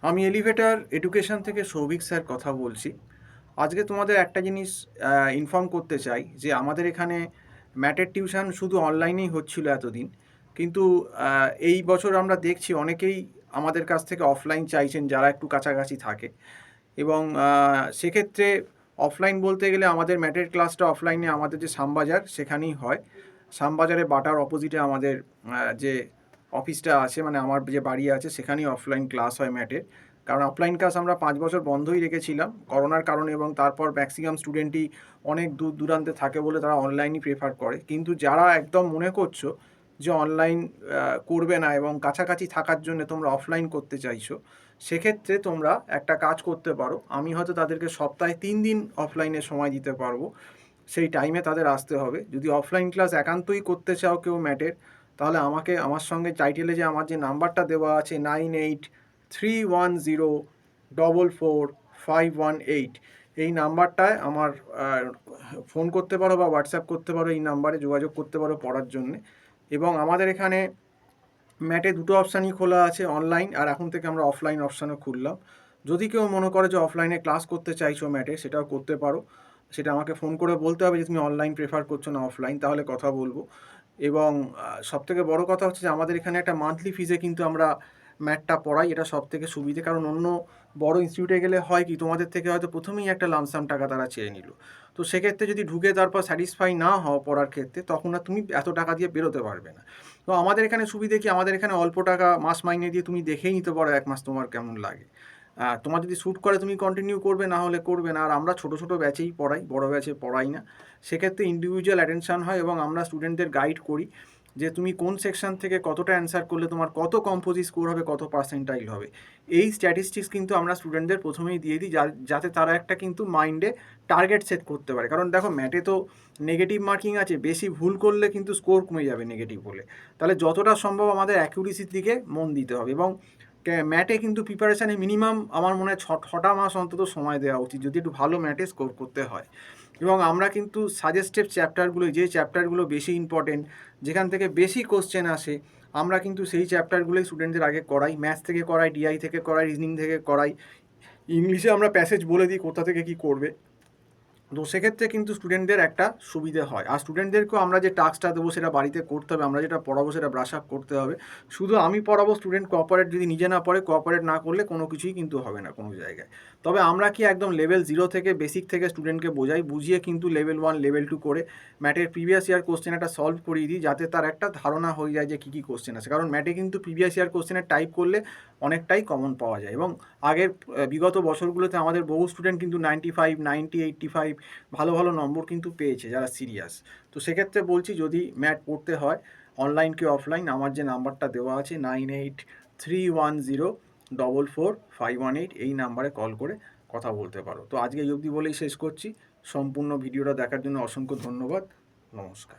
আমি elevator education থেকে Souvik sir কথা বলছি। আজকে তোমাদের একটা জিনিস ইনফর্ম করতে চাই যে আমাদের এখানে ম্যাথের টিউশন শুধু অনলাইনেই হচ্ছিল এতদিন, কিন্তু এই বছর আমরা দেখছি অনেকেই আমাদের কাছ থেকে অফলাইন চাইছেন যারা একটু কাছাকাছি থাকে। এবং সেক্ষেত্রে অফলাইন বলতে গেলে আমাদের ম্যাথের ক্লাসটা অফলাইনে আমাদের যে শ্যামবাজার সেখানেই হয়। শ্যামবাজারে বাটার অপোজিটে আমাদের যে অফিসটা আছে, মানে আমার যে বাড়ি আছে সেখানেই অফলাইন ক্লাস হয় ম্যাথের। কারণ অফলাইন ক্লাস আমরা 5 বছর বন্ধই রেখেছিলাম করোনার কারণে, এবং তারপর ম্যাক্সিমাম স্টুডেন্টই অনেক দূর দূরান্তে থাকে বলে তারা অনলাইনই প্রেফার করে। কিন্তু যারা একদম মনে করছো যে অনলাইন করবে না এবং কাছাকাছি থাকার জন্য তোমরা অফলাইন করতে চাইছো, সেক্ষেত্রে তোমরা একটা কাজ করতে পারো। আমি হয়তো তাদেরকে সপ্তাহে 3 দিন অফলাইনে সময় দিতে পারবো, সেই টাইমে তাদের আসতে হবে। যদি অফলাইন ক্লাস একান্তই করতে চাও কেউ ম্যাটের, তাহলে আমার সঙ্গে টাইটেলে যে আমার যে নাম্বারটা দেওয়া আছে 9831044518, এই নাম্বারটায় আমার ফোন করতে পারো বা হোয়াটসঅ্যাপ করতে পারো, এই নাম্বারে যোগাযোগ করতে পারো পড়ার জন্যে। এবং আমাদের এখানে ম্যাটে দুটো অপশানই খোলা আছে, অনলাইন আর এখন থেকে আমরা অফলাইন অপশানও খুললাম। যদি কেউ মনে করে যে অফলাইনে ক্লাস করতে চাইছো ম্যাটে, সেটাও করতে পারো। সেটা আমাকে ফোন করে বলতে হবে যে তুমি অনলাইন প্রেফার করছো না অফলাইন, তাহলে কথা বলবো। এবং সবথেকে বড় কথা হচ্ছে যে আমাদের এখানে একটা মান্থলি ফিজে কিন্তু আমরা ম্যাথটা পড়াই। এটা সবথেকে সুবিধে, কারণ অন্য বড় ইনস্টিটিউটে গেলে হয় কি, তোমাদের থেকে হয়তো প্রথমেই একটা লামসাম টাকা তারা চেয়ে নিল। তো সেক্ষেত্রে যদি ঢুকে তারপর স্যাটিসফাই না হও পড়ার ক্ষেত্রে, তখন আর তুমি এত টাকা দিয়ে বেরোতে পারবে না। তো আমাদের এখানে সুবিধে কি, আমাদের এখানে অল্প টাকা মাস মাইনে দিয়ে তুমি দেখেই নিতে পারো 1 মাস তোমার কেমন লাগে। তোমার যদি শ্যুট করে তুমি কন্টিনিউ করবে, না হলে করবে না। আর আমরা ছোটো ছোটো ব্যাচেই পড়াই, বড় ব্যাচে পড়াই না। সেক্ষেত্রে ইন্ডিভিজুয়াল অ্যাটেনশান হয় এবং আমরা স্টুডেন্টদের গাইড করি যে তুমি কোন সেকশন থেকে কতটা অ্যান্সার করলে তোমার কত কম্পোজিট স্কোর হবে, কত পার্সেন্টাইল হবে। এই স্ট্যাটিস্টিক্স কিন্তু আমরা স্টুডেন্টদের প্রথমেই দিয়ে দিই, যাতে তারা একটা কিন্তু মাইন্ডে টার্গেট সেট করতে পারে। কারণ দেখো, ম্যাটে তো নেগেটিভ মার্কিং আছে, বেশি ভুল করলে কিন্তু স্কোর কমে যাবে নেগেটিভ হলে। তাহলে যতটা সম্ভব আমাদের অ্যাকিউরেসির দিকে মন দিতে হবে। এবং ম্যাটে কিন্তু প্রিপারেশানে মিনিমাম আমার মনে হয় 6টা মাস অন্তত সময় দেওয়া উচিত, যদি একটু ভালো ম্যাটে স্কোর করতে হয়। এবং আমরা কিন্তু সাজেস্টেড চ্যাপ্টারগুলো, যে চ্যাপ্টারগুলো বেশি ইম্পর্টেন্ট, যেখান থেকে বেশি কোশ্চেন আসে, আমরা কিন্তু সেই চ্যাপ্টারগুলোই স্টুডেন্টদের আগে করাই। ম্যাথস থেকে করাই, ডিআই থেকে করাই, রিজনিং থেকে করাই। ইংলিশে আমরা প্যাসেজ বলে দিই কোথা থেকে কী করবে। তো সেক্ষেত্রে কিন্তু স্টুডেন্টদের একটা সুবিধে হয়। আর স্টুডেন্টদেরকেও আমরা যে টাস্কটা দেবো সেটা বাড়িতে করতে হবে, আমরা যেটা পড়াবো সেটা ব্রাশ আপ করতে হবে। শুধু আমি পড়াবো, স্টুডেন্ট কোঅপারেট যদি নিজে না পড়ে, কোঅপারেট না করলে কোনো কিছুই কিন্তু হবে না কোনো জায়গায়। তবে আমরা কি একদম লেভেল 0 থেকে, বেসিক থেকে স্টুডেন্টকে বোঝাই, বুঝিয়ে কিন্তু লেভেল 1 লেভেল 2 করে ম্যাটের প্রিভিয়াস ইয়ার কোশ্চেন একটা সলভ করিয়ে দিই, যাতে তার একটা ধারণা হয়ে যায় যে কী কী কোশ্চেন আছে। কারণ ম্যাটে কিন্তু প্রিভিয়াস ইয়ার কোশ্চেনের টাইপ করলে অনেকটাই কমন পাওয়া যায়। এবং আগের বিগত বছরগুলোতে আমাদের বহু স্টুডেন্ট কিন্তু 95, 90, 85 ভালো ভালো নম্বর কিন্তু পেয়েছে যারা সিরিয়াস। তো সেক্ষেত্রে বলছি, যদি ম্যাথ পড়তে হয় অনলাইন কি অফলাইন, আমার যে নাম্বারটা দেওয়া আছে 9831044518, এই নাম্বারে কল করে কথা বলতে পারো। তো আজকে এই অবধি বলেই শেষ করছি। সম্পূর্ণ ভিডিওটা দেখার জন্য অসংখ্য ধন্যবাদ। নমস্কার।